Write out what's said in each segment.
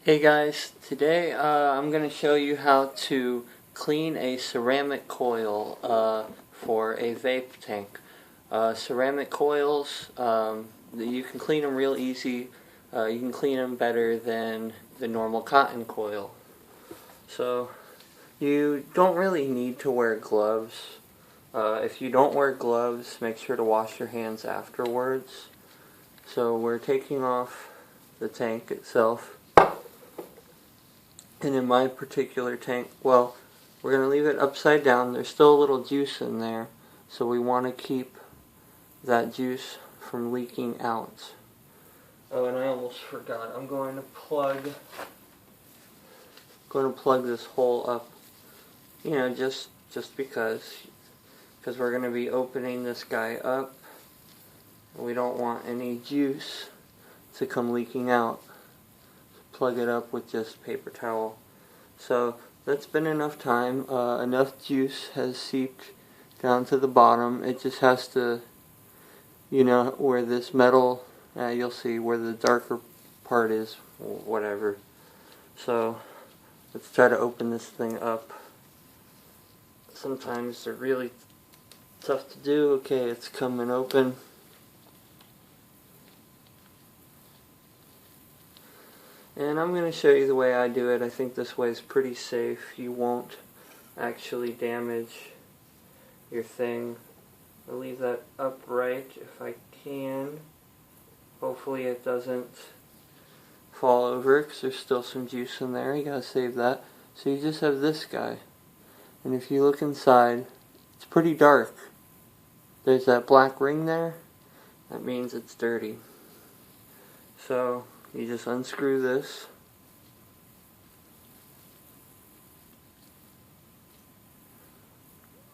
Hey guys, today I'm going to show you how to clean a ceramic coil for a vape tank. Ceramic coils, you can clean them real easy. You can clean them better than the normal cotton coil. So you don't really need to wear gloves. If you don't wear gloves, make sure to wash your hands afterwards. So we're taking off the tank itself. And in my particular tank, well, we're going to leave it upside down. There's still a little juice in there, so we want to keep that juice from leaking out. Oh, and I almost forgot. I'm going to plug this hole up, just because we're going to be opening this guy up. We don't want any juice to come leaking out. Plug it up with just paper towel. So that's been enough time. Enough juice has seeped down to the bottom. It just has to, where this metal, you'll see where the darker part is, whatever. So let's try to open this thing up. Sometimes they're really tough to do. Okay, it's coming open. And I'm going to show you the way I do it. I think this way is pretty safe. You won't actually damage your thing. I'll leave that upright if I can. Hopefully it doesn't fall over because there's still some juice in there. You gotta save that. So you just have this guy. And if you look inside, it's pretty dark. There's that black ring there. That means it's dirty. So you just unscrew this.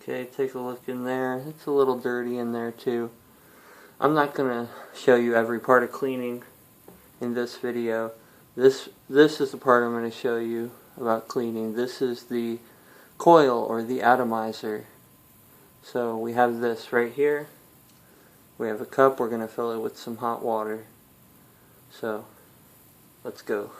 Okay, take a look in there. It's a little dirty in there too. I'm not going to show you every part of cleaning in this video. This is the part I'm going to show you about cleaning. This is the coil or the atomizer. So we have this right here. We have a cup. We're going to fill it with some hot water. So let's go.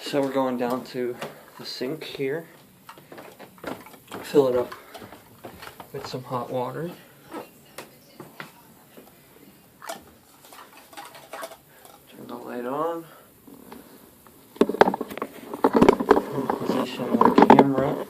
So we're going down to the sink here. Fill it up with some hot water. Turn the light on. Position the camera.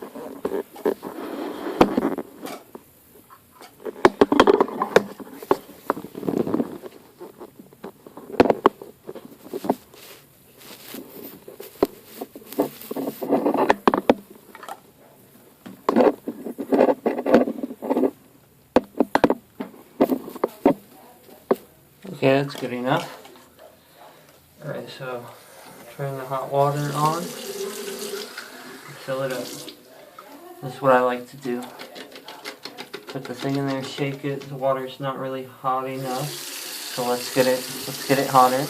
Okay, that's good enough. Alright, so turn the hot water on. Fill it up. This is what I like to do. Put the thing in there, shake it. The water's not really hot enough. So let's get it hotter.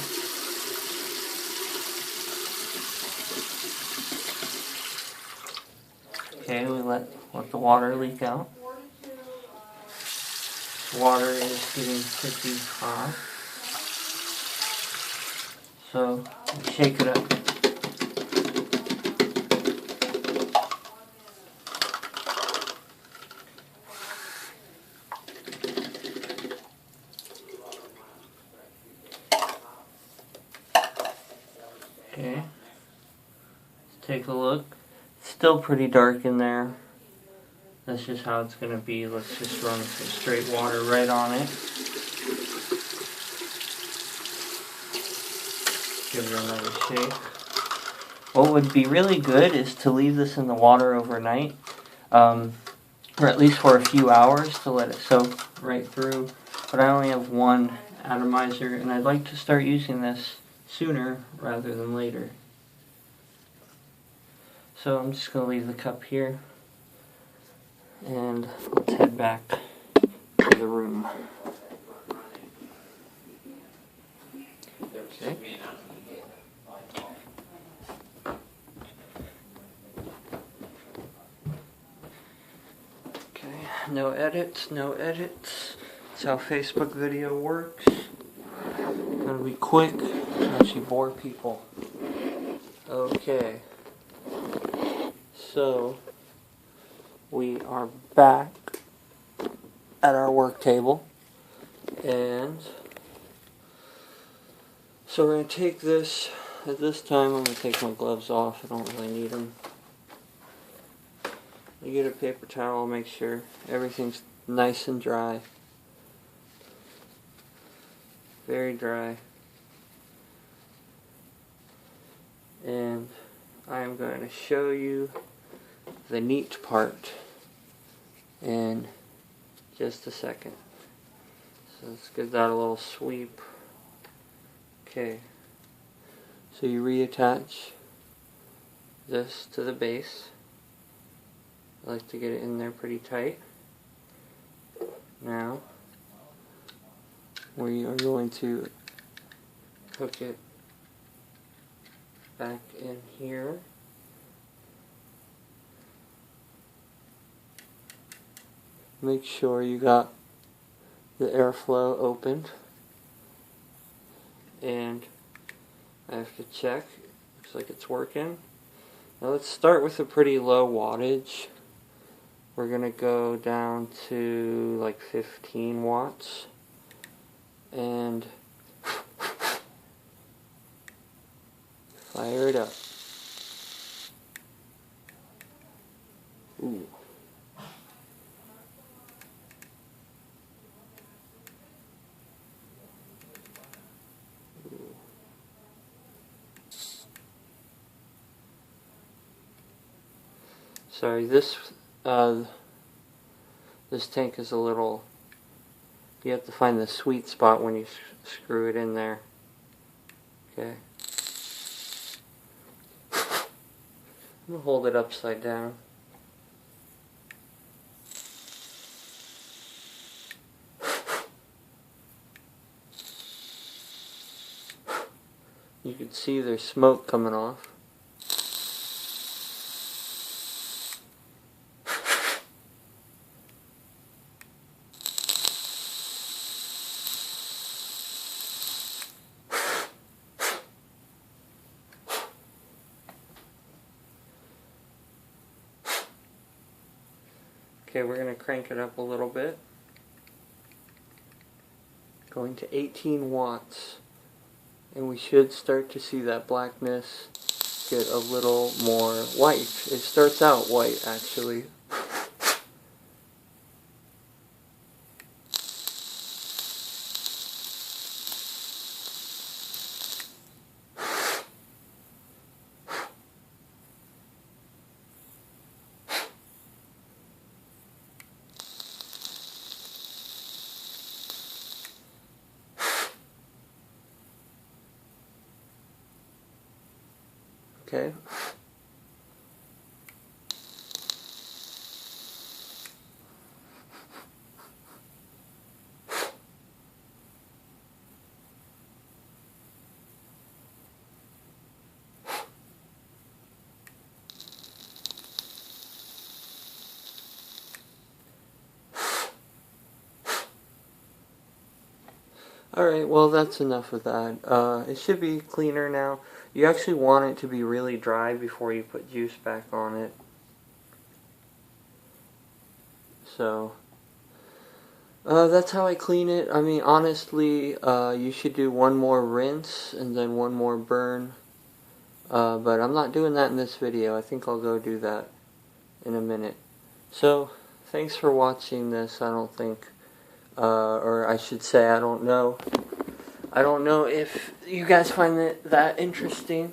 Okay, we let the water leak out. Water is getting pretty hot. So shake it up. Okay. Let's take a look. It's still pretty dark in there. That's just how it's going to be. Let's just run some straight water right on it. Give it another shake. What would be really good is to leave this in the water overnight, or at least for a few hours to let it soak right through. But I only have one atomizer, and I'd like to start using this sooner rather than later. So I'm just going to leave the cup here, and let's head back to the room. Okay. No edits, no edits. That's how Facebook video works. Gotta be quick, actually bore people. Okay. So, we are back at our work table. And so we're going to take this. At this time, I'm going to take my gloves off. I don't really need them. You get a paper towel, make sure everything's nice and dry. Very dry. And I am going to show you the neat part in just a second. So let's give that a little sweep. Okay. So you reattach this to the base. I like to get it in there pretty tight. Now, we are going to hook it back in here. Make sure you got the airflow opened. And I have to check. Looks like it's working. Now let's start with a pretty low wattage. We're going to go down to like 15 watts. And fire it up. Ooh. Sorry, this tank is a little, you have to find the sweet spot when you screw it in there. Okay. I'm going to hold it upside down. You can see there's smoke coming off. Okay, we're going to crank it up a little bit. Going to 18 watts. And we should start to see that blackness get a little more white. It starts out white, actually. Okay. Alright, well that's enough of that. It should be cleaner now. You actually want it to be really dry before you put juice back on it. So, that's how I clean it. I mean, honestly, you should do one more rinse and then one more burn. But I'm not doing that in this video. I think I'll go do that in a minute. So, thanks for watching this. I don't think, or I should say, I don't know. I don't know if you guys find it that interesting.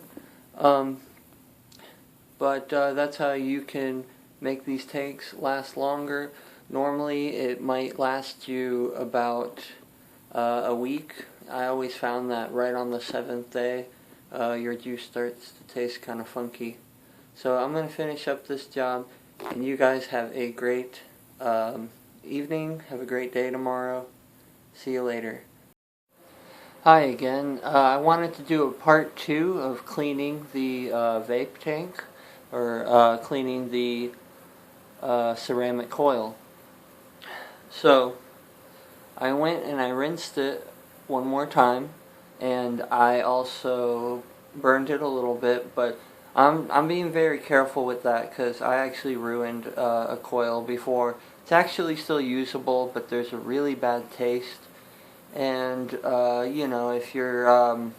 But that's how you can make these tanks last longer. Normally, it might last you about a week. I always found that right on the 7th day, your juice starts to taste kind of funky. So I'm going to finish up this job, and you guys have a great evening. Have a great day tomorrow. See you later. Hi again. I wanted to do a part 2 of cleaning the vape tank, or cleaning the ceramic coil. So, I went and I rinsed it one more time, and I also burned it a little bit, but I'm being very careful with that because I actually ruined a coil before. It's actually still usable, but there's a really bad taste, and you know, if you're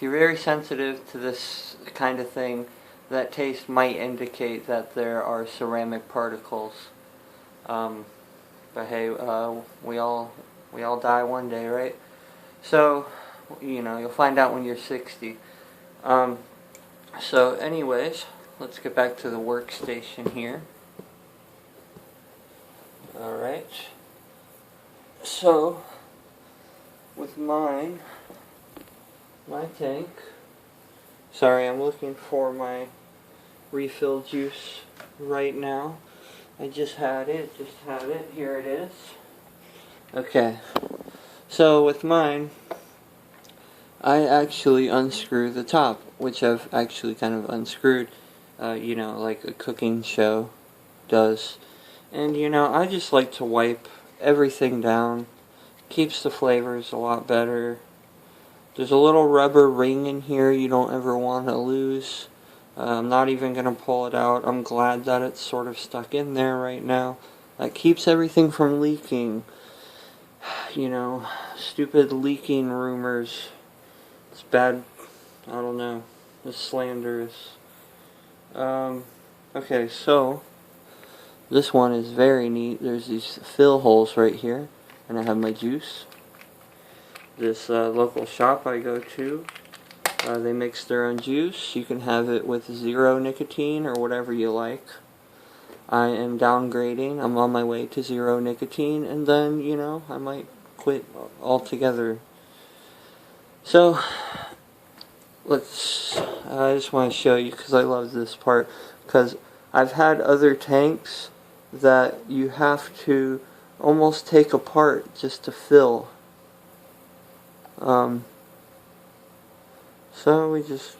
very sensitive to this kind of thing, that taste might indicate that there are ceramic particles. But hey, we all die one day, right? So, you know, you'll find out when you're 60. So anyways, let's get back to the workstation here. Alright. So, with my tank, sorry, I'm looking for my refill juice right now. I just had it, here it is. Okay, so with mine, I actually unscrew the top, which I've actually kind of unscrewed, you know, like a cooking show does. And, you know, I just like to wipe everything down. Keeps the flavors a lot better. There's a little rubber ring in here you don't ever want to lose. I'm not even going to pull it out. I'm glad that it's sort of stuck in there right now. That keeps everything from leaking. You know, stupid leaking rumors. It's bad. I don't know. It's slanderous. Okay, so this one is very neat. There's these fill holes right here, and I have my juice. This local shop I go to, they mix their own juice. You can have it with 0 nicotine or whatever you like. I am downgrading. I'm on my way to 0 nicotine, and then, you know, I might quit altogether. So, I just want to show you because I love this part, because I've had other tanks that you have to almost take apart just to fill. So we just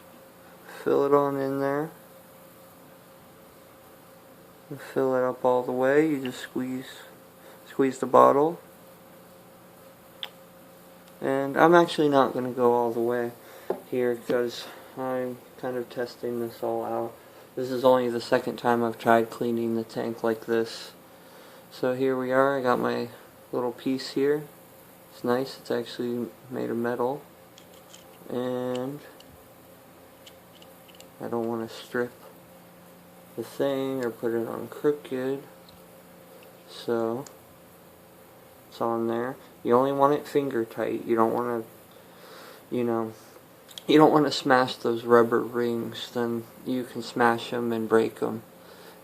fill it on in there. And fill it up all the way. You just squeeze the bottle. And I'm actually not going to go all the way here because I'm kind of testing this all out. This is only the second time I've tried cleaning the tank like this. So here we are. I got my little piece here. It's nice. It's actually made of metal. And I don't want to strip the thing or put it on crooked. So it's on there. You only want it finger tight. You don't want to, you know, you don't want to smash those rubber rings. Then you can smash them and break them.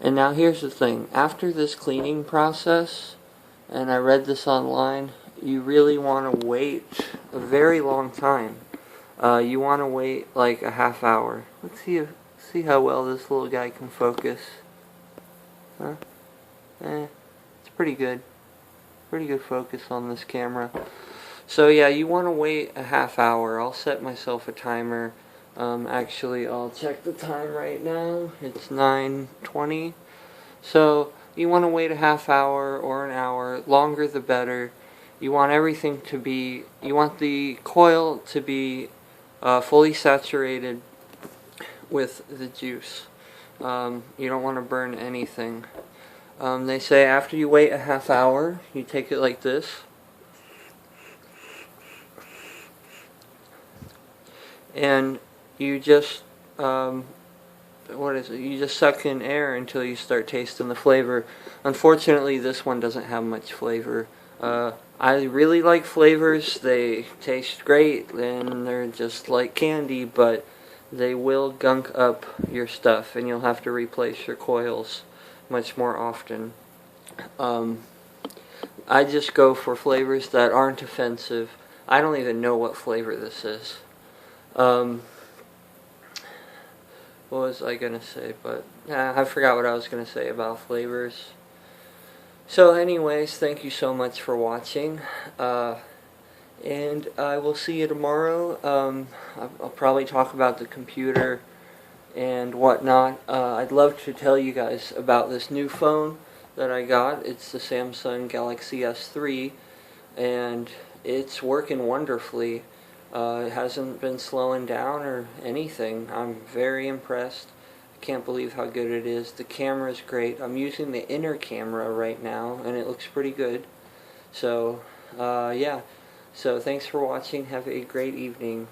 And now here's the thing. After this cleaning process, and I read this online, you really want to wait a very long time. You want to wait like a half hour. Let's see how well this little guy can focus. Huh? It's pretty good. Pretty good focus on this camera. So yeah, you want to wait a half hour. I'll set myself a timer. Actually, I'll check the time right now. It's 9:20. So you want to wait a half hour or an hour. Longer the better. You want everything to be, you want the coil to be fully saturated with the juice. You don't want to burn anything. They say after you wait a half hour, you take it like this. And you just, you just suck in air until you start tasting the flavor. Unfortunately, this one doesn't have much flavor. I really like flavors. They taste great and they're just like candy, but they will gunk up your stuff and you'll have to replace your coils much more often. I just go for flavors that aren't offensive. I don't even know what flavor this is. What was I gonna say? But I forgot what I was gonna say about flavors. So anyways, thank you so much for watching, and I will see you tomorrow. I'll probably talk about the computer and whatnot. I'd love to tell you guys about this new phone that I got. It's the Samsung Galaxy S3, and it's working wonderfully. It hasn't been slowing down or anything. I'm very impressed. I can't believe how good it is. The camera's great. I'm using the inner camera right now, and it looks pretty good. So, yeah. So thanks for watching. Have a great evening.